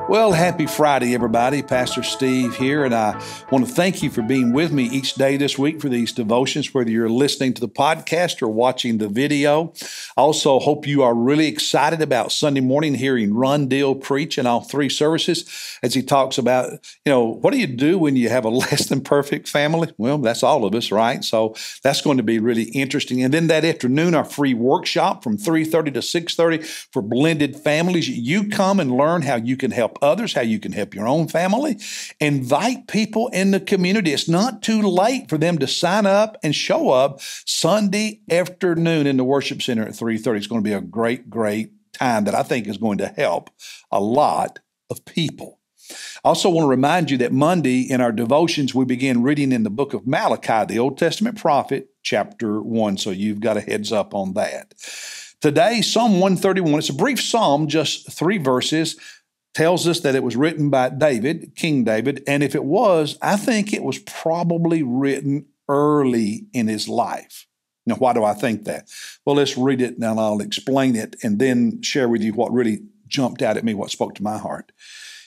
Well, happy Friday, everybody. Pastor Steve here, and I want to thank you for being with me each day this week for these devotions, whether you're listening to the podcast or watching the video. I also hope you are really excited about Sunday morning hearing Ron Deal preach in all three services as he talks about, what do you do when you have a less than perfect family? Well, that's all of us, right? So that's going to be really interesting. And then that afternoon, our free workshop from 3:30 to 6:30 for blended families. You come and learn how you can help others, how you can help your own family. Invite people in the community. It's not too late for them to sign up and show up Sunday afternoon in the worship center at 3:30. It's going to be a great, great time that I think is going to help a lot of people. I also want to remind you that Monday in our devotions, we begin reading in the book of Malachi, the Old Testament prophet, chapter 1. So you've got a heads up on that. Today, Psalm 131, it's a brief psalm, just 3 verses, tells us that it was written by David, King David, and if it was, I think it was probably written early in his life. Now, why do I think that? Well, let's read it and I'll explain it and then share with you what really jumped out at me, what spoke to my heart.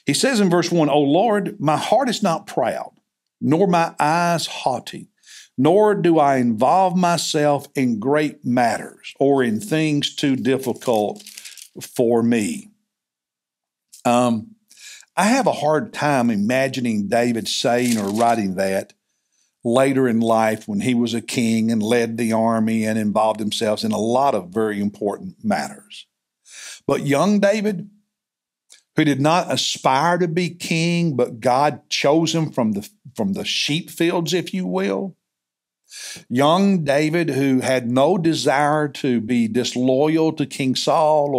He says in verse 1, "O Lord, my heart is not proud, nor my eyes haughty, nor do I involve myself in great matters or in things too difficult for me." I have a hard time imagining David saying or writing that later in life when he was a king and led the army and involved himself in a lot of very important matters. But young David, who did not aspire to be king, but God chose him from the sheep fields, if you will. Young David, who had no desire to be disloyal to King Saul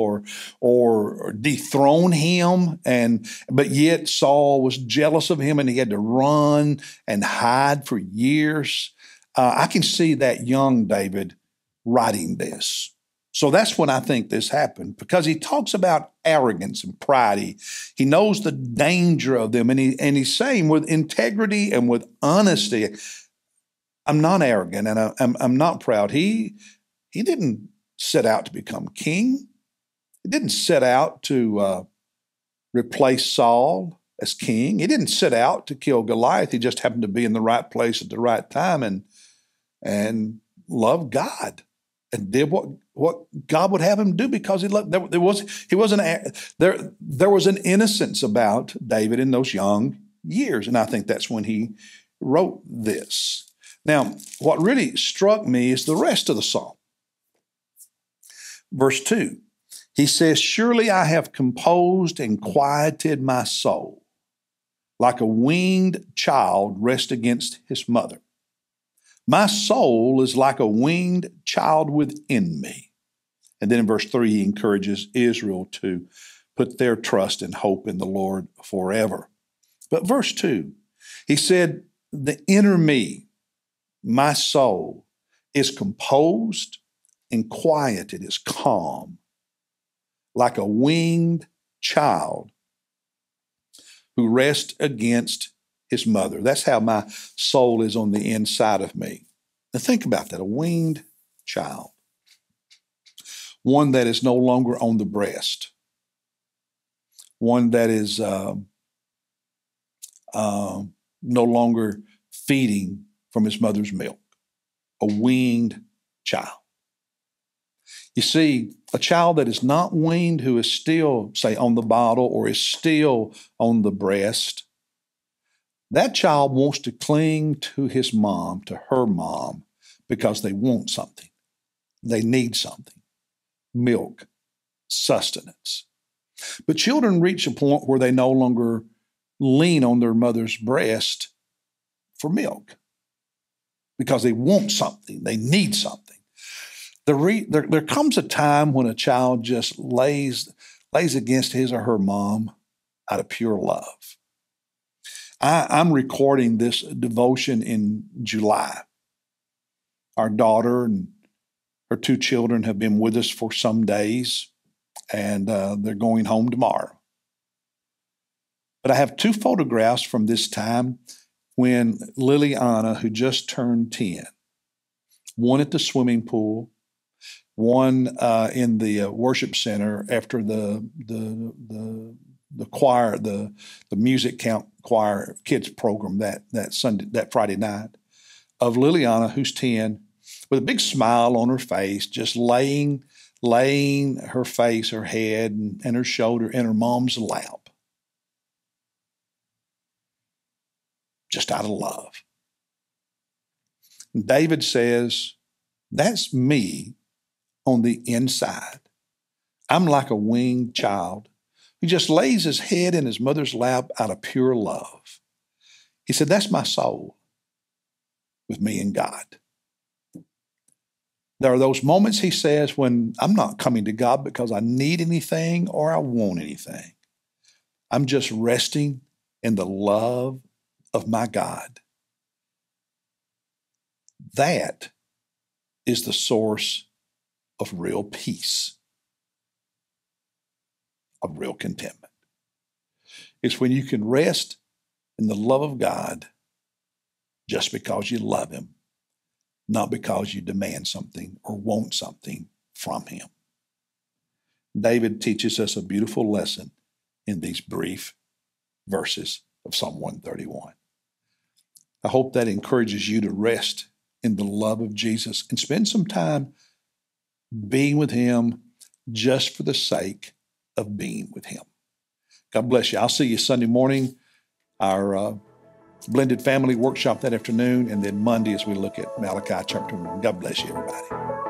or dethrone him, but yet Saul was jealous of him and he had to run and hide for years. I can see that young David writing this. So that's when I think this happened, because he talks about arrogance and pride. He knows the danger of them, and he's saying with integrity and with honesty, I'm not arrogant and I'm not proud. He didn't set out to become king. He didn't set out to replace Saul as king. He didn't set out to kill Goliath. He just happened to be in the right place at the right time and loved God and did what God would have him do because he loved. There was an innocence about David in those young years, and I think that's when he wrote this. Now, what really struck me is the rest of the psalm. Verse 2, he says, "Surely I have composed and quieted my soul, like a weaned child rest against his mother. My soul is like a weaned child within me." And then in verse 3, he encourages Israel to put their trust and hope in the Lord forever. But verse 2, he said, "The inner me, my soul, is composed and quieted, is calm, like a weaned child who rests against his mother." That's how my soul is on the inside of me. Now think about that, a weaned child. One that is no longer on the breast. One that is no longer feeding from his mother's milk, a weaned child. You see, a child that is not weaned, who is still, say, on the bottle or is still on the breast, that child wants to cling to his mom, to her mom, because they want something. They need something. Milk, sustenance. But children reach a point where they no longer lean on their mother's breast for milk, because they want something, they need something. There comes a time when a child just lays against his or her mom out of pure love. I'm recording this devotion in July. Our daughter and her 2 children have been with us for some days, and they're going home tomorrow. But I have 2 photographs from this time when Liliana, who just turned 10, one at the swimming pool, one in the worship center after the choir, the music camp choir kids program that Friday night of Liliana, who's 10, with a big smile on her face, just laying her face, her head, and her shoulder in her mom's lap, just out of love. And David says, that's me on the inside. I'm like a winged child who just lays his head in his mother's lap out of pure love. He said, that's my soul with me and God. There are those moments, he says, when I'm not coming to God because I need anything or I want anything. I'm just resting in the love of my God. That is the source of real peace, of real contentment. It's when you can rest in the love of God just because you love him, not because you demand something or want something from him. David teaches us a beautiful lesson in these brief verses of Psalm 131. I hope that encourages you to rest in the love of Jesus and spend some time being with him just for the sake of being with him. God bless you. I'll see you Sunday morning, our blended family workshop that afternoon, and then Monday as we look at Malachi chapter 1. God bless you, everybody.